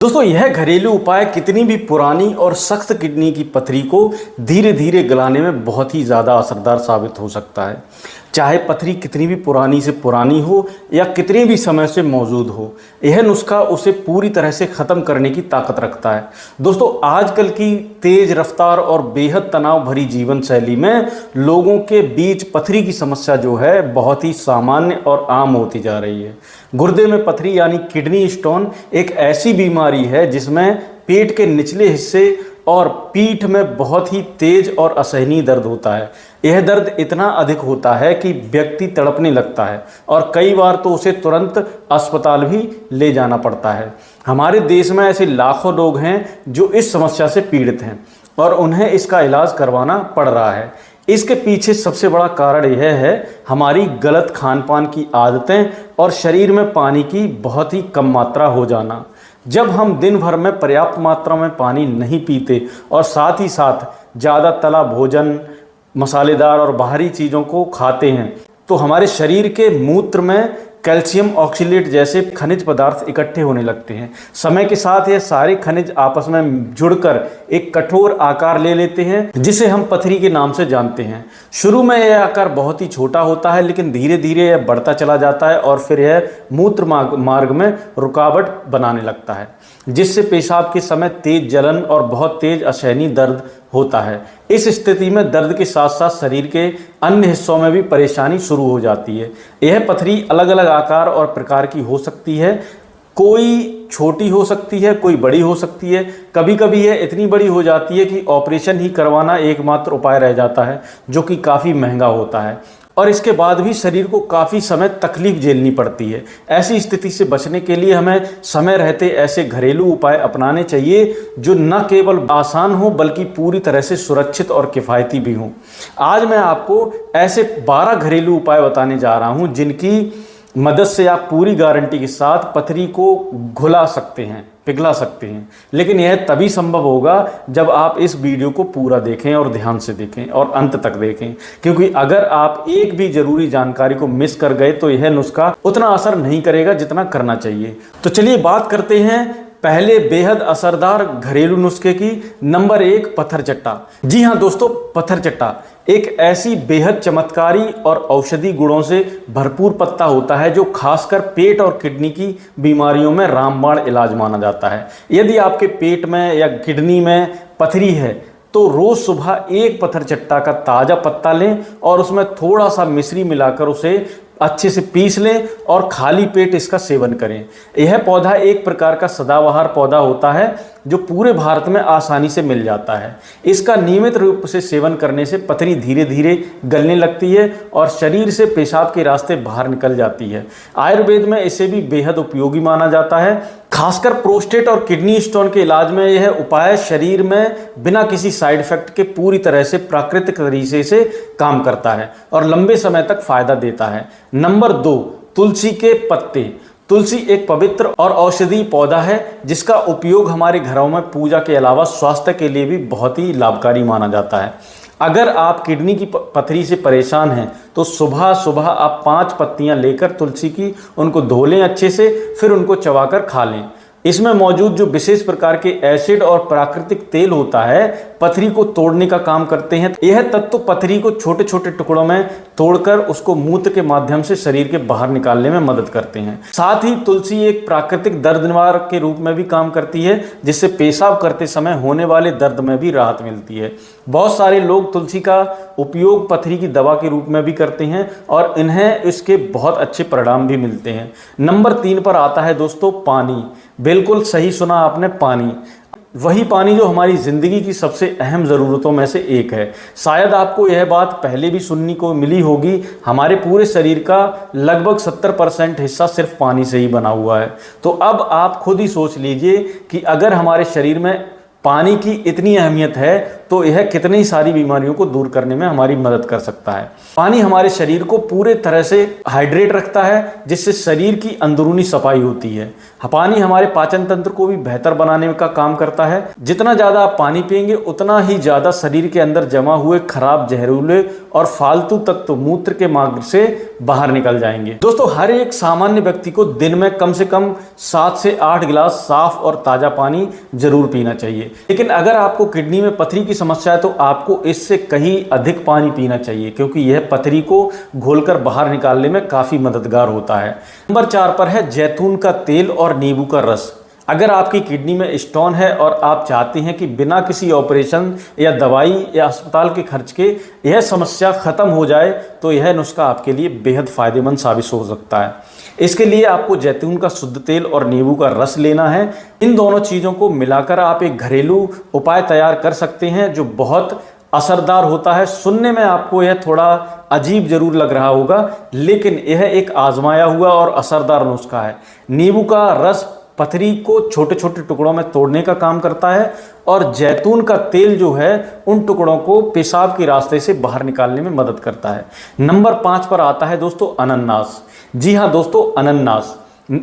दोस्तों, यह घरेलू उपाय कितनी भी पुरानी और सख्त किडनी की पथरी को धीरे धीरे गलाने में बहुत ही ज़्यादा असरदार साबित हो सकता है। चाहे पथरी कितनी भी पुरानी से पुरानी हो या कितने भी समय से मौजूद हो, यह नुस्खा उसे पूरी तरह से ख़त्म करने की ताकत रखता है। दोस्तों, आजकल की तेज़ रफ्तार और बेहद तनाव भरी जीवन शैली में लोगों के बीच पथरी की समस्या जो है बहुत ही सामान्य और आम होती जा रही है। गुर्दे में पथरी यानी किडनी स्टोन एक ऐसी बीमारी है जिसमें पेट के निचले हिस्से और पीठ में बहुत ही तेज और असहनीय दर्द होता है। यह दर्द इतना अधिक होता है कि व्यक्ति तड़पने लगता है और कई बार तो उसे तुरंत अस्पताल भी ले जाना पड़ता है। हमारे देश में ऐसे लाखों लोग हैं जो इस समस्या से पीड़ित हैं और उन्हें इसका इलाज करवाना पड़ रहा है। इसके पीछे सबसे बड़ा कारण यह है हमारी गलत खान पान की आदतें और शरीर में पानी की बहुत ही कम मात्रा हो जाना। जब हम दिन भर में पर्याप्त मात्रा में पानी नहीं पीते और साथ ही साथ ज़्यादा तला भोजन, मसालेदार और बाहरी चीज़ों को खाते हैं तो हमारे शरीर के मूत्र में कैल्शियम ऑक्सीलेट जैसे खनिज पदार्थ इकट्ठे होने लगते हैं। समय के साथ ये सारे खनिज आपस में जुड़कर एक कठोर आकार ले लेते हैं जिसे हम पथरी के नाम से जानते हैं। शुरू में यह आकार बहुत ही छोटा होता है, लेकिन धीरे धीरे यह बढ़ता चला जाता है और फिर यह मूत्र मार्ग में रुकावट बनाने लगता है, जिससे पेशाब के समय तेज जलन और बहुत तेज असहनीय दर्द होता है। इस स्थिति में दर्द के साथ साथ शरीर के अन्य हिस्सों में भी परेशानी शुरू हो जाती है। यह पथरी अलग अलग आकार और प्रकार की हो सकती है, कोई छोटी हो सकती है, कोई बड़ी हो सकती है। कभी कभी यह इतनी बड़ी हो जाती है कि ऑपरेशन ही करवाना एकमात्र उपाय रह जाता है, जो कि काफ़ी महंगा होता है और इसके बाद भी शरीर को काफ़ी समय तकलीफ झेलनी पड़ती है। ऐसी स्थिति से बचने के लिए हमें समय रहते ऐसे घरेलू उपाय अपनाने चाहिए जो न केवल आसान हो बल्कि पूरी तरह से सुरक्षित और किफ़ायती भी हों। आज मैं आपको ऐसे 12 घरेलू उपाय बताने जा रहा हूं जिनकी मदद से आप पूरी गारंटी के साथ पथरी को घुला सकते हैं, पिघला सकते हैं। लेकिन यह तभी संभव होगा जब आप इस वीडियो को पूरा देखें और ध्यान से देखें और अंत तक देखें, क्योंकि अगर आप एक भी जरूरी जानकारी को मिस कर गए तो यह नुस्खा उतना असर नहीं करेगा जितना करना चाहिए। तो चलिए बात करते हैं पहले बेहद असरदार घरेलू नुस्खे की। नंबर 1, पत्थर चट्टा। जी हाँ दोस्तों, पत्थर चट्टा एक ऐसी बेहद चमत्कारी और औषधि गुणों से भरपूर पत्ता होता है जो खासकर पेट और किडनी की बीमारियों में रामबाण इलाज माना जाता है। यदि आपके पेट में या किडनी में पथरी है तो रोज सुबह एक पत्थर चट्टा का ताज़ा पत्ता लें और उसमें थोड़ा सा मिश्री मिलाकर उसे अच्छे से पीस लें और खाली पेट इसका सेवन करें। यह पौधा एक प्रकार का सदाबहार पौधा होता है जो पूरे भारत में आसानी से मिल जाता है। इसका नियमित रूप से सेवन करने से पथरी धीरे धीरे गलने लगती है और शरीर से पेशाब के रास्ते बाहर निकल जाती है। आयुर्वेद में इसे भी बेहद उपयोगी माना जाता है। खासकर प्रोस्टेट और किडनी स्टोन के इलाज में यह उपाय शरीर में बिना किसी साइड इफेक्ट के पूरी तरह से प्राकृतिक तरीके से काम करता है और लंबे समय तक फायदा देता है। नंबर 2, तुलसी के पत्ते। तुलसी एक पवित्र और औषधीय पौधा है जिसका उपयोग हमारे घरों में पूजा के अलावा स्वास्थ्य के लिए भी बहुत ही लाभकारी माना जाता है। अगर आप किडनी की पथरी से परेशान हैं तो सुबह सुबह आप 5 पत्तियां लेकर तुलसी की उनको धो लें अच्छे से, फिर उनको चबाकर खा लें। इसमें मौजूद जो विशेष प्रकार के एसिड और प्राकृतिक तेल होता है पथरी को तोड़ने का काम करते हैं। यह तत्व पथरी को छोटे छोटे टुकड़ों में तोड़कर उसको मूत्र के माध्यम से शरीर के बाहर निकालने में मदद करते हैं। साथ ही तुलसी एक प्राकृतिक दर्द निवारक के रूप में भी काम करती है, जिससे पेशाब करते समय होने वाले दर्द में भी राहत मिलती है। बहुत सारे लोग तुलसी का उपयोग पथरी की दवा के रूप में भी करते हैं और इन्हें इसके बहुत अच्छे परिणाम भी मिलते हैं। नंबर 3 पर आता है दोस्तों पानी। बिल्कुल सही सुना आपने, पानी। वही पानी जो हमारी ज़िंदगी की सबसे अहम ज़रूरतों में से एक है। शायद आपको यह बात पहले भी सुनने को मिली होगी, हमारे पूरे शरीर का लगभग 70% हिस्सा सिर्फ पानी से ही बना हुआ है। तो अब आप खुद ही सोच लीजिए कि अगर हमारे शरीर में पानी की इतनी अहमियत है तो यह कितनी सारी बीमारियों को दूर करने में हमारी मदद कर सकता है। पानी हमारे शरीर को पूरे तरह से हाइड्रेट रखता है, जिससे शरीर की अंदरूनी सफाई होती है। पानी हमारे पाचन तंत्र को भी बेहतर बनाने का काम करता है। जितना ज़्यादा आप पानी पिएंगे उतना ही ज़्यादा शरीर के अंदर जमा हुए खराब, जहरीले और फालतू तत्व मूत्र के मार्ग से बाहर निकल जाएंगे। दोस्तों, हर एक सामान्य व्यक्ति को दिन में कम से कम 7 से 8 गिलास साफ और ताज़ा पानी जरूर पीना चाहिए। लेकिन अगर आपको किडनी में पथरी की समस्या है तो आपको इससे कहीं अधिक पानी पीना चाहिए, क्योंकि यह पथरी को घोलकर बाहर निकालने में काफ़ी मददगार होता है। नंबर 4 पर है जैतून का तेल और नींबू का रस। अगर आपकी किडनी में स्टोन है और आप चाहते हैं कि बिना किसी ऑपरेशन या दवाई या अस्पताल के खर्च के यह समस्या खत्म हो जाए, तो यह नुस्खा आपके लिए बेहद फायदेमंद साबित हो सकता है। इसके लिए आपको जैतून का शुद्ध तेल और नींबू का रस लेना है। इन दोनों चीज़ों को मिलाकर आप एक घरेलू उपाय तैयार कर सकते हैं जो बहुत असरदार होता है। सुनने में आपको यह थोड़ा अजीब जरूर लग रहा होगा, लेकिन यह एक आजमाया हुआ और असरदार नुस्खा है। नींबू का रस पथरी को छोटे छोटे टुकड़ों में तोड़ने का काम करता है और जैतून का तेल जो है उन टुकड़ों को पेशाब के रास्ते से बाहर निकालने में मदद करता है। नंबर 5 पर आता है दोस्तों अनन्नास। जी हाँ दोस्तों,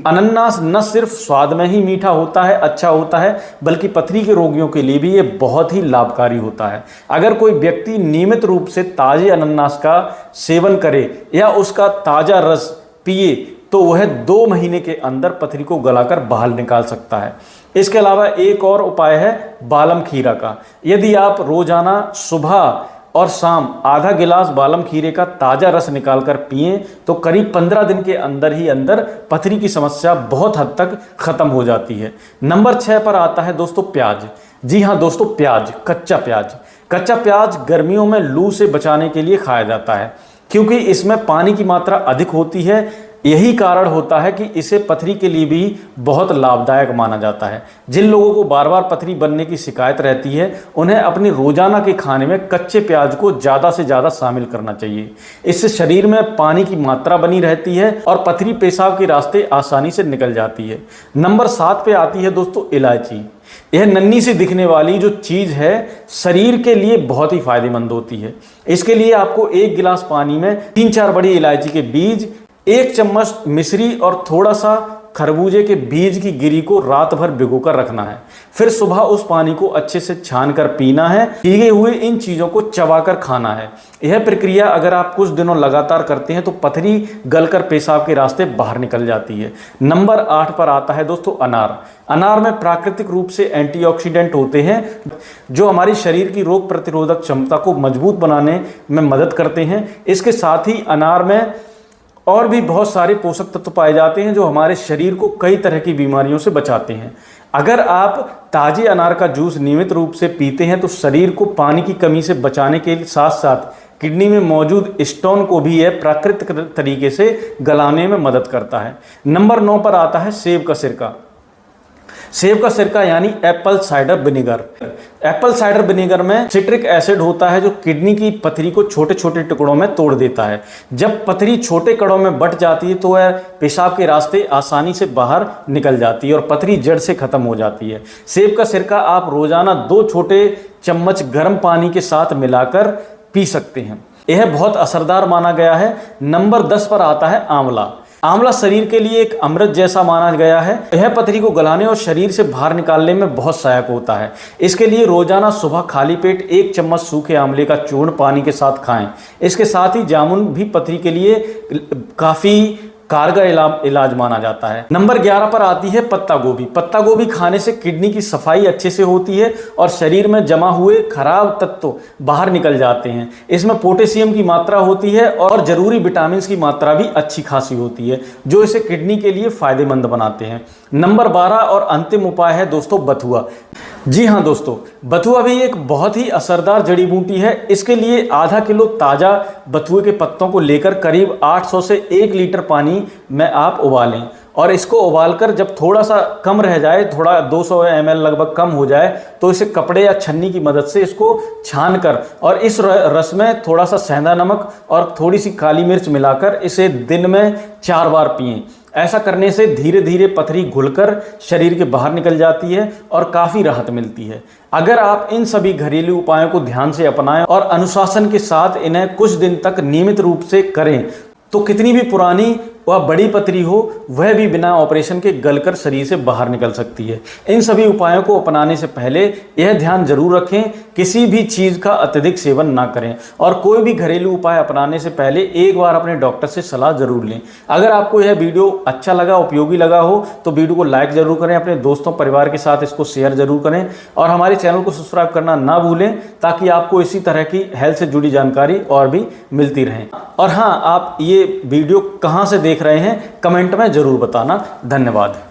अनन्नास न सिर्फ स्वाद में ही मीठा होता है, अच्छा होता है, बल्कि पथरी के रोगियों के लिए भी ये बहुत ही लाभकारी होता है। अगर कोई व्यक्ति नियमित रूप से ताजे अनन्नास का सेवन करे या उसका ताज़ा रस पिए तो वह 2 महीने के अंदर पथरी को गलाकर बाहर निकाल सकता है। इसके अलावा एक और उपाय है बालम खीरा का। यदि आप रोजाना सुबह और शाम आधा गिलास बालम खीरे का ताज़ा रस निकालकर पिएं तो करीब 15 दिन के अंदर ही अंदर पथरी की समस्या बहुत हद तक खत्म हो जाती है। नंबर 6 पर आता है दोस्तों प्याज। जी हाँ दोस्तों, प्याज, कच्चा प्याज। कच्चा प्याज गर्मियों में लू से बचाने के लिए खाया जाता है, क्योंकि इसमें पानी की मात्रा अधिक होती है। यही कारण होता है कि इसे पथरी के लिए भी बहुत लाभदायक माना जाता है। जिन लोगों को बार बार पथरी बनने की शिकायत रहती है, उन्हें अपने रोजाना के खाने में कच्चे प्याज को ज़्यादा से ज़्यादा शामिल करना चाहिए। इससे शरीर में पानी की मात्रा बनी रहती है और पथरी पेशाब के रास्ते आसानी से निकल जाती है। नंबर 7 पे आती है दोस्तों इलायची। यह नन्ही सी दिखने वाली जो चीज़ है शरीर के लिए बहुत ही फायदेमंद होती है। इसके लिए आपको 1 गिलास पानी में 3-4 बड़ी इलायची के बीज, 1 चम्मच मिश्री और थोड़ा सा खरबूजे के बीज की गिरी को रात भर भिगोकर रखना है। फिर सुबह उस पानी को अच्छे से छानकर पीना है। भीगे हुए इन चीज़ों को चबाकर खाना है। यह प्रक्रिया अगर आप कुछ दिनों लगातार करते हैं तो पथरी गलकर पेशाब के रास्ते बाहर निकल जाती है। नंबर 8 पर आता है दोस्तों अनार। अनार में प्राकृतिक रूप से एंटीऑक्सीडेंट होते हैं जो हमारी शरीर की रोग प्रतिरोधक क्षमता को मजबूत बनाने में मदद करते हैं। इसके साथ ही अनार में और भी बहुत सारे पोषक तत्व पाए जाते हैं जो हमारे शरीर को कई तरह की बीमारियों से बचाते हैं। अगर आप ताजे अनार का जूस नियमित रूप से पीते हैं तो शरीर को पानी की कमी से बचाने के साथ साथ किडनी में मौजूद स्टोन को भी यह प्राकृतिक तरीके से गलाने में मदद करता है। नंबर 9 पर आता है सेब का सिरका। सेब का सिरका यानी Apple cider vinegar. Apple cider vinegar में सिट्रिक एसिड होता है जो किडनी की पथरी को छोटे छोटे टुकड़ों में तोड़ देता है। जब पथरी छोटे कणों में बंट जाती है तो वह पेशाब के रास्ते आसानी से बाहर निकल जाती है और पथरी जड़ से खत्म हो जाती है। सेब का सिरका आप रोजाना 2 छोटे चम्मच गर्म पानी के साथ मिलाकर पी सकते हैं। यह बहुत असरदार माना गया है। नंबर 10 पर आता है आंवला। आंवला शरीर के लिए एक अमृत जैसा माना गया है। यह पथरी को गलाने और शरीर से बाहर निकालने में बहुत सहायक होता है। इसके लिए रोजाना सुबह खाली पेट 1 चम्मच सूखे आंवले का चूर्ण पानी के साथ खाएं। इसके साथ ही जामुन भी पथरी के लिए काफ़ी कारगर इलाज माना जाता है। नंबर 11 पर आती है पत्ता गोभी। पत्ता गोभी खाने से किडनी की सफाई अच्छे से होती है और शरीर में जमा हुए खराब तत्व बाहर निकल जाते हैं। इसमें पोटेशियम की मात्रा होती है और जरूरी विटामिन की मात्रा भी अच्छी खासी होती है जो इसे किडनी के लिए फायदेमंद बनाते हैं। नंबर 12 और अंतिम उपाय है दोस्तों बथुआ। जी हाँ दोस्तों, बथुआ भी एक बहुत ही असरदार जड़ी बूटी है। इसके लिए आधा किलो ताज़ा बथुए के पत्तों को लेकर करीब 800 से 1 लीटर पानी में आप उबालें और इसको उबालकर जब थोड़ा सा कम रह जाए, थोड़ा 200 ml लगभग कम हो जाए, तो इसे कपड़े या छन्नी की मदद से इसको छान कर और इस रस में थोड़ा सा सेंधा नमक और थोड़ी सी काली मिर्च मिलाकर इसे दिन में 4 बार पिएं। ऐसा करने से धीरे धीरे पथरी घुलकर शरीर के बाहर निकल जाती है और काफ़ी राहत मिलती है। अगर आप इन सभी घरेलू उपायों को ध्यान से अपनाएं और अनुशासन के साथ इन्हें कुछ दिन तक नियमित रूप से करें तो कितनी भी पुरानी वह बड़ी पथरी हो वह भी बिना ऑपरेशन के गलकर शरीर से बाहर निकल सकती है। इन सभी उपायों को अपनाने से पहले यह ध्यान जरूर रखें, किसी भी चीज़ का अत्यधिक सेवन ना करें और कोई भी घरेलू उपाय अपनाने से पहले एक बार अपने डॉक्टर से सलाह जरूर लें। अगर आपको यह वीडियो अच्छा लगा, उपयोगी लगा हो तो वीडियो को लाइक जरूर करें, अपने दोस्तों परिवार के साथ इसको शेयर जरूर करें और हमारे चैनल को सब्सक्राइब करना ना भूलें ताकि आपको इसी तरह की हेल्थ से जुड़ी जानकारी और भी मिलती रहे। और हाँ, आप ये वीडियो कहाँ से देख रहे हैं कमेंट में जरूर बताना। धन्यवाद।